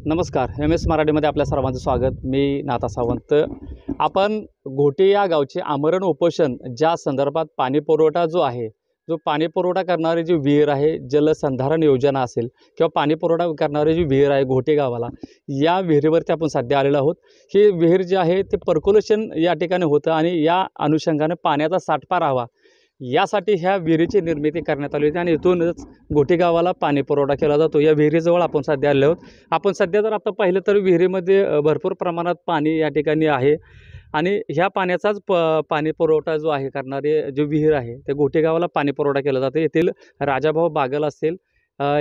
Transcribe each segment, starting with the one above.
नमस्कार. MS मराठीमध्ये आपल्या सर्वांचं स्वागत. मी नाथा सावंत. आपण घोटे या गावचे आमरण उपोषण ज्या संदर्भात पाणीपुरवठा जो आहे, जो पाणीपुरवठा करणारी जी विहीर आहे, जलसंधारण योजना असेल किंवा पाणीपुरवठा करणारी जी विहीर आहे घोटे गावाला, या विहिरीवरती आपण सध्या आलेलो आहोत. ही विहीर जी आहे ते पर्क्युलेशन या ठिकाणी होतं आणि या अनुषंगाने पाण्याचा साठपा राहावा यासाठी ह्या विहिरीची निर्मिती करण्यात आली होती आणि इथूनच घोटे गावाला पाणी पुरवठा केला जातो. या विहिरीजवळ आपण सध्या आलो आहोत. आपण सध्या जर आता पाहिलं तर विहिरीमध्ये भरपूर प्रमाणात पाणी या ठिकाणी आहे आणि ह्या पाण्याचाच पाणी पुरवठा जो आहे करणारी जी विहीर आहे ते घोटे गावाला पाणी पुरवठा केला जातो. येथील राजाभाऊ बागल असतील,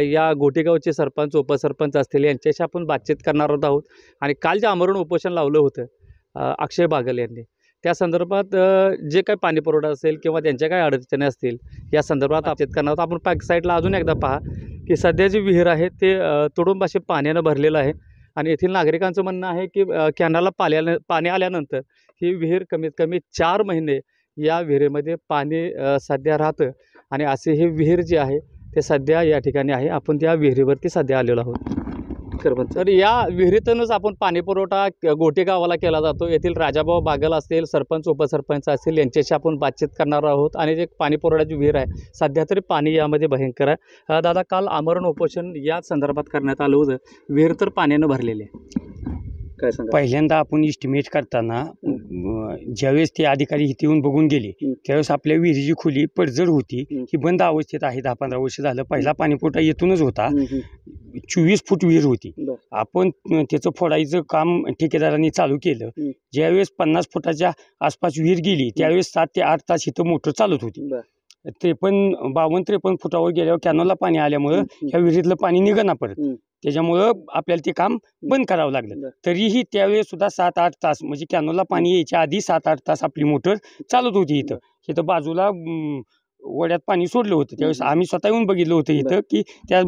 या घोटेगावचे सरपंच उपसरपंच असतील, यांच्याशी आपण बातचीत करणार आहोत. आणि काल जे आमरण उपोषण लावलं होतं अक्षय बागल यांनी, त्या संदर्भात जे काही पाणी पुरवठा असेल किंवा त्यांच्या काही अडचणी असतील या संदर्भात बातचीत करणार आहोत. आपण पॅक साईडला अजून एकदा पहा की सध्या जी विहीर आहे ते तुडुंबाशी पाण्यानं भरलेलं आहे आणि येथील नागरिकांचं म्हणणं आहे की कॅनलला पाणी आल्यानंतर ही विहीर कमीत कमी 4 महिने या विहिरीमध्ये पाणी सध्या राहतं आणि असे ही विहीर जी आहे ते सध्या या ठिकाणी आहे. आपण त्या विहिरीवरती सध्या आलेलो आहोत. तर या विहिरीतूनच आपण पाणी पुरवठा घोटे गावाला केला जातो. येथील राजाभाऊ बागल असतील, सरपंच उपसरपंच असतील, यांच्याशी आपण बातचीत करणार आहोत. आणि जे पाणी पुरवठ्याची विहीर आहे सध्या तरी पाणी यामध्ये भयंकर आहे. दादा, काल आमरण उपोषण या संदर्भात करण्यात आलं होतं. विहीर तर पाण्यानं भरलेली आहे, काय सांगा? पहिल्यांदा आपण इस्टिमेट करताना ज्यावेळेस ते अधिकारी इथे येऊन बघून गेले त्यावेळेस आपल्या विहिरीची खोली पडझड होती, ही बंद अवस्थेत आहे. 10-15 वर्ष झालं. पहिला पाणीपुरवठा येथूनच होता. 24 फूट विहीर होती. आपण त्याचं फोडायचं काम ठेकेदारांनी चालू केलं. ज्यावेळेस 50 फुटाच्या आसपास विहीर गेली त्यावेळेस 7 ते 8 तास इथं मोटर चालत होती. 52-53 फुटावर गेल्यावर कॅनलला पाणी आल्यामुळं ह्या विहिरीतलं पाणी निघना परत. त्याच्यामुळं आपल्याला ते काम बंद करावं लागलं. तरीही त्यावेळेस सुद्धा 7-8 तास म्हणजे कॅनलला पाणी यायच्या आधी 7-8 तास आपली मोटर चालत होती. इथं बाजूला वड्यात पाणी सोडलं होतं. त्यावेळेस आम्ही स्वतः येऊन बघितलं होतं इथं की त्या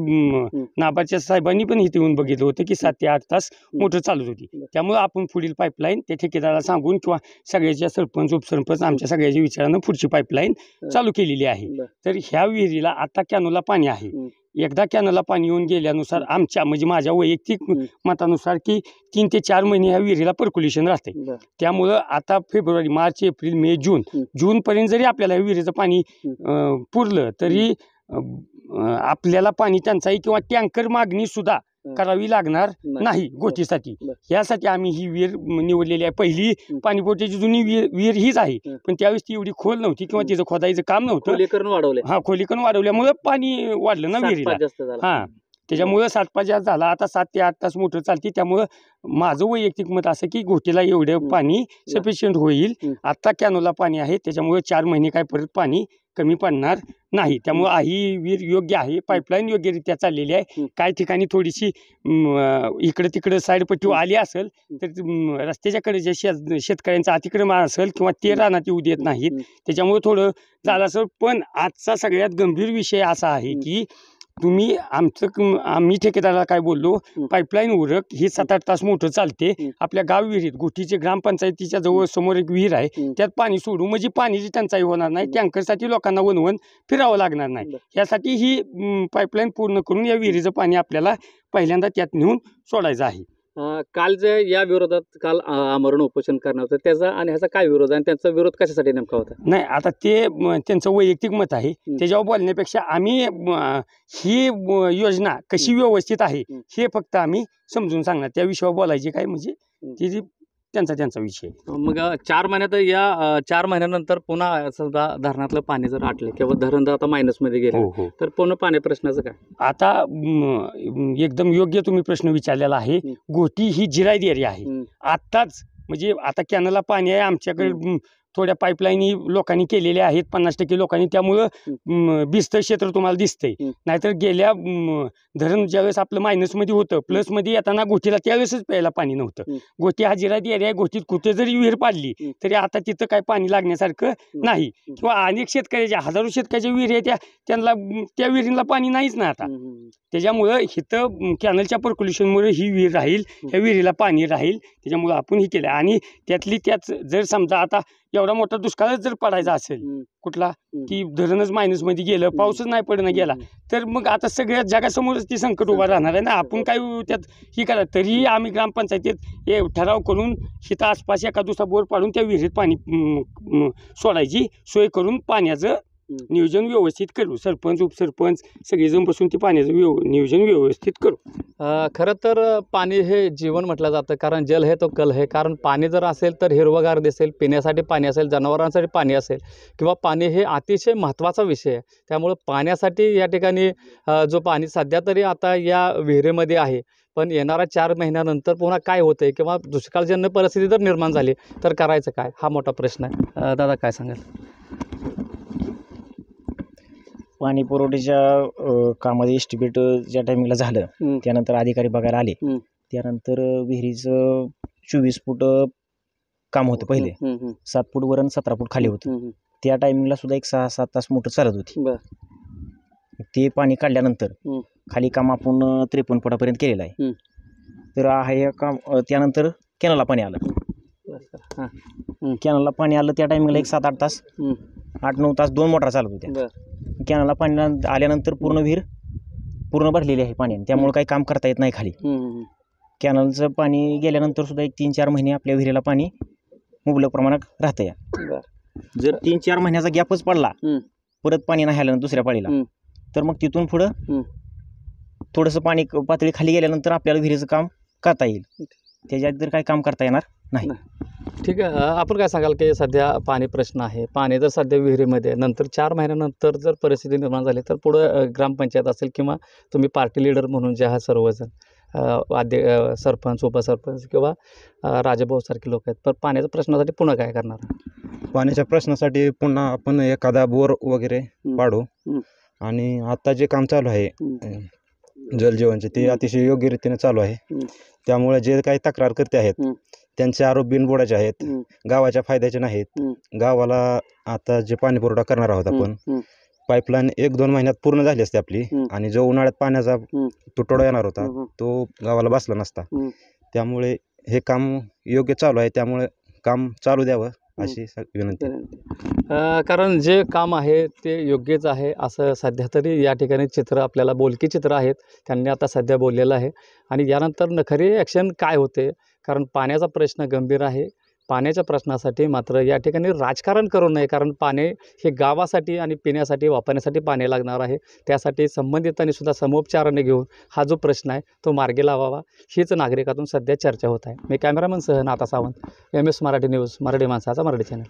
नाबार्डच्या साहेबांनी पण इथे येऊन बघितलं होतं की 7 ते 8 तास मोटर चालत होती. त्यामुळं आपण पुढील पाईपलाईन त्या ठेकेदाराला सांगून किंवा सगळ्याच्या सरपंच उपसरपंच आमच्या सगळ्याच्या विचारानं पुढची पाईपलाईन चालू केलेली आहे. तर ह्या विहिरीला आता कॅनलला पाणी आहे. एकदा कॅनलला पाणी येऊन गेल्यानुसार आमच्या म्हणजे माझ्या वैयक्तिक मतानुसार की 3 ते 4 महिने ह्या विहिरीला पर्क्युलेशन राहते. त्यामुळं आता फेब्रुवारी, मार्च, एप्रिल, मे, जूनपर्यंत जरी आपल्याला ह्या विहिरीचं पाणी पुरलं तरी आपल्याला पाणी टंचाई किंवा टँकर मागणी सुद्धा करावी लागणार नाही गोष्टीसाठी. यासाठी आम्ही ही विहीर निवडलेली आहे. पहिली पाणीपुरवठ्याची जुनी विहीर हीच आहे, पण त्यावेळेस ती एवढी खोल नव्हती किंवा तिचं खोदायचं काम नव्हतं. खोलीकरण वाढवल्यामुळे पाणी वाढलं ना विहिरीला. त्याच्यामुळं साठपा जास्त झाला. आता 7 ते 8 तास मोटर चालते. त्यामुळं माझं वैयक्तिक मत असं की घोटीला एवढं पाणी सफिशियंट होईल. आता कॅनोला पाणी आहे त्याच्यामुळे 4 महिने काय परत पाणी कमी पडणार नाही. त्यामुळं ही विहीर योग्य आहे. पाईपलाईन योग्यरित्या चाललेली आहे. काही ठिकाणी थोडीशी इकडं तिकडं साईडपट्टी आली असेल तर रस्त्याच्या कडे जे शेतकऱ्यांचा अतिक्रमण असेल किंवा ते रानात येऊ देत नाहीत त्याच्यामुळे थोडं झालं असेल. पण आजचा सगळ्यात गंभीर विषय असा आहे की तुम्ही आम्ही ठेकेदाराला काय बोललो, पाईपलाईन उरक ही 7-8 तास मोटर चालते. आपल्या गाव विहिरीत घोटीचे ग्रामपंचायतीच्या जवळ समोर एक विहीर आहे त्यात पाणी सोडू म्हणजे पाण्याची टंचाई होणार नाही. टँकरसाठी लोकांना वनवन फिरावं लागणार नाही. यासाठी ही पाईपलाईन पूर्ण करून या विहिरीचं पाणी आपल्याला पहिल्यांदा त्यात नेऊन सोडायचं आहे. काल जे या विरोधात काल आमरण उपोषण करणार होतं त्याचा आणि ह्याचा काय विरोध आणि त्यांचा विरोध कशासाठी नेमका होता? नाही, आता ते त्यांचं वैयक्तिक मत आहे. त्याच्यावर बोलण्यापेक्षा आम्ही ही योजना कशी व्यवस्थित आहे हे फक्त आम्ही समजून सांगणार. त्या विषयावर बोलायची काय म्हणजे ती त्यांचा विषय. मग 4 महिन्यात या 4 महिन्यानंतर पुन्हा समजा धरणातलं पाणी जर आटलं किंवा धरण आता मायनसमध्ये गेलं तर पुन्हा पाणी प्रश्नाचं काय? आता एकदम योग्य तुम्ही प्रश्न विचारलेला आहे. घोटी ही जिरायत एरिया आहे. आत्ताच म्हणजे आता कॅनलला पाणी आहे. आमच्याकडे थोड्या पाईपलाईनी लोकांनी केलेल्या आहेत 50% लोकांनी. त्यामुळं भिजतं क्षेत्र तुम्हाला दिसतंय. नाहीतर गेल्या धरण ज्यावेळेस आपलं मायनसमध्ये होतं प्लसमध्ये येताना घोटीला त्यावेळेसच प्यायला पाणी नव्हतं. घोटी हा जिरायत एरिया आहे. घोटीत कुठे जरी विहीर पाडली तरी आता तिथं काय पाणी लागण्यासारखं नाही. किंवा अनेक शेतकऱ्याच्या हजारो शेतकऱ्याच्या विहीर आहेत त्यांना त्या विहिरीला पाणी नाहीच ना आता. त्याच्यामुळं इथं कॅनलच्या पर्क्युलेशनमुळे ही विहीर राहील, ह्या विहिरीला पाणी राहील. त्याच्यामुळं आपण ही केलं आणि त्यातली त्याच जर समजा आता एवढा मोठा दुष्काळच जर पडायचा असेल कुठला की धरणच मायनसमध्ये गेलं, पाऊसच नाही पडणं गेला, तर मग आता सगळ्या जगासमोरच ती संकट उभा राहणार आहे ना. आपण काय त्यात ही करा. तरीही आम्ही ग्रामपंचायतीत हे ठराव करून हिथं आसपास एका दुसरा बोर पाडून त्या विहिरीत पाणी सोडायची सोय करून पाण्याचं नियोजन व्यवस्थित करू. सरपंच उपसरपंच सगळेजण बसून ते पाण्याचं नियोजन व्यवस्थित करू. खरं तर पाणी हे जीवन म्हटलं जातं, कारण जल है तो कल है. कारण पाणी जर असेल तर हिरवगार दिसेल, पिण्यासाठी पाणी असेल, जनावरांसाठी पाणी असेल किंवा पाणी हे अतिशय महत्त्वाचा विषय आहे. त्यामुळं पाण्यासाठी या ठिकाणी जो पाणी सध्या तरी आता या विहिरीमध्ये आहे, पण येणाऱ्या 4 महिन्यानंतर पुन्हा काय होतं आहे किंवा दुष्काळजन्य परिस्थिती जर निर्माण झाली तर करायचं काय, हा मोठा प्रश्न आहे. दादा काय सांगाल? पाणी पुरवठ्याच्या कामाचं एस्टिमेट ज्या टायमिंगला झालं त्यानंतर अधिकारी बघायला आले. त्यानंतर विहिरीचं 24 फूट काम होतं पहिले, 7 फूट वर आणि 17 फूट खाली होतं. त्या टायमिंगला सुद्धा एक 6-7 तास मोटर चालत होती. ते पाणी काढल्यानंतर खाली काम आपण 53 फुटापर्यंत केलेलं आहे. तर हे काम त्यानंतर कॅनलला पाणी आलं. कॅनलला पाणी आलं त्या टायमिंगला एक 7-8 तास 8-9 तास 2 मोटर चालत होत्या. कॅनलला पाणी आल्यानंतर पूर्ण विहीर पूर्ण भरलेली आहे पाण्याने, त्यामुळे काही काम करता येत नाही खाली. कॅनलचं पाणी गेल्यानंतर सुद्धा एक 3-4 महिने आपल्या विहिरीला पाणी मुबलक प्रमाणात राहतं. या जर 3-4 महिन्याचा गॅपच पडला परत पाणी नाही आलं दुसऱ्या पाळीला, तर मग तिथून पुढं थोडंसं पाणी पातळी खाली गेल्यानंतर आपल्याला विहिरीचं काम करता येईल. त्याच्यात जर काही काम करता येणार नाही. ठीक आहे. आपण काय सांगाल की सध्या पाणी प्रश्न आहे, पाणी जर सध्या विहिरीमध्ये नंतर 4 महिन्यानंतर जर परिस्थिती निर्माण झाली तर पुढं ग्रामपंचायत असेल किंवा तुम्ही पार्टी लीडर म्हणून जे आहात सर्वजण सरपंच उपसरपंच किंवा राजाभाऊसारखे लोक आहेत, पण पाण्याच्या प्रश्नासाठी पुन्हा काय करणार? पाण्याच्या प्रश्नासाठी पुन्हा आपण एखादा बोर वगैरे पाडू. आणि आता जे काम चालू आहे जलजीवनचे ते अतिशय योग्य रीतीने चालू आहे. त्यामुळे जे काही तक्रार करते आहेत त्यांचे आरोप बिनबुडाचे आहेत, गावाच्या फायद्याचे नाहीत. गावाला आता जे पाणी पुरवठा करणार आहोत आपण, पाईपलाईन 1-2 महिन्यात पूर्ण झाली असते आपली, आणि जो उन्हाळ्यात पाण्याचा तुटवडा येणार होता तो गावाला बसला नसता. त्यामुळे हे काम योग्य चालू आहे, त्यामुळे काम चालू द्यावं अशी विनंती. कारण जे काम आहे ते योग्यच आहे असं सध्या तरी या ठिकाणी चित्र आपल्याला बोलकी चित्र आहेत त्यांनी आता सध्या बोललेलं आहे. आणि यानंतर खरी ॲक्शन काय होते, कारण पाण्याचा प्रश्न गंभीर आहे. पाण्याच्या प्रश्नासाठी मात्र या ठिकाणी राजकारण करू नये, कारण पाणी हे गावासाठी आणि पिण्यासाठी वापरण्यासाठी पाणी लागणार आहे. त्यासाठी संबंधितांनी सुद्धा समोपचाराने घेऊन हा जो प्रश्न आहे तो मार्गी लावावा, हीच नागरिकातून सध्या चर्चा होत आहे. मी कॅमेरामन सह नाथा सावंत, MS मराठी न्यूज, मराठी माणसाचा मराठी चॅनल.